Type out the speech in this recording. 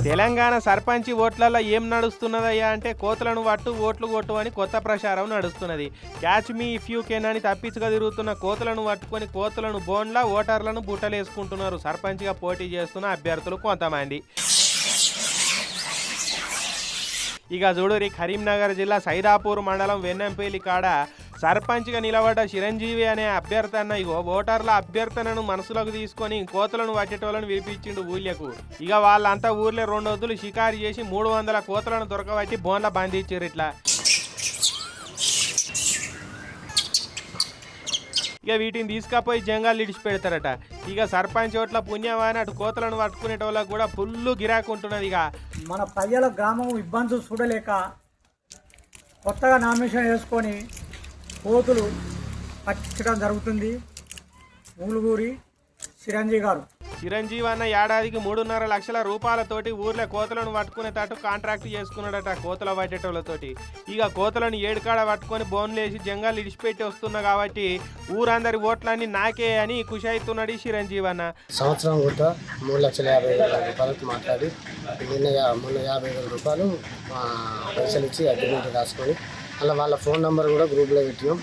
తెలంగాణ సర్పంచి ఓట్లలో ఏం నడుస్తున్నదయ్యా అంటే కోతలను పట్టు ఓట్లు కొట్టు అని కొత్త ప్రచారం నడుస్తున్నది. Catch me if you can అని తప్పించుగా తిరుగుతున్న కోతలను పట్టుకొని కోతలను బోన్లా ఓటర్లను బుట్టలేసుకుంటున్నారు సర్పంచ్గా పోటీ చేస్తున్న అభ్యర్థులు కొంతమంది. ఇక చూడురి, కరీంనగర్ జిల్లా సైదాపూర్ మండలం వెన్నంపల్లి కాడ సర్పంచ్గా నిలబడ్డ చిరంజీవి అనే అభ్యర్థన ఓటర్ల అభ్యర్థనను మనసులోకి తీసుకొని కోతలను పట్టేటోళ్ళని వినిపించిండు ఊళ్ళకు. ఇక వాళ్ళంతా ఊర్లో 2 రోజులు షికారు చేసి 300 కోతలను దొరకబట్టి బోన్ల బంధించారు. ఇట్లా ఇక వీటిని తీసుకపోయి జంగాలు ఇడిచిపెడతారట. ఇక సర్పంచ్ ఓట్ల పుణ్యమాని అటు కోతలను పట్టుకునేటోళ్ళకు కూడా ఫుల్ గిరాకు ఉంటున్నది. ఇక మన పయ్యల గ్రామం ఇబ్బందులు చూడలేక కొత్తగా నామినేషన్ వేసుకొని కోతులు పట్టించడం జరుగుతుంది. ఊలుగూరి చిరంజీవి అన్న ఏడాదికి 3.5 లక్షల రూపాయలతోటి ఊర్లో కోతలను పట్టుకునేటట్టు కాంట్రాక్ట్ చేసుకున్నాడట కోతల పట్టేటోళ్ళతోటి. ఇక కోతలను ఏడుకాడ పట్టుకొని బోన్లేసి జంగాలు ఇడిచిపెట్టి వస్తున్నా కాబట్టి ఊరందరి ఓట్లన్నీ నాకే అని ఖుషి అవుతున్నాడు చిరంజీవి అన్న. సంవత్సరం కూడా 3,50,000 రూపాయలకు మాట్లాడి మొన్న 50,000 రూపాయలు పైసలు ఇచ్చి అగ్రిమెంట్ రాసుకొని అలా వాళ్ళ ఫోన్ నెంబర్ కూడా గ్రూప్లో పెట్టినాం.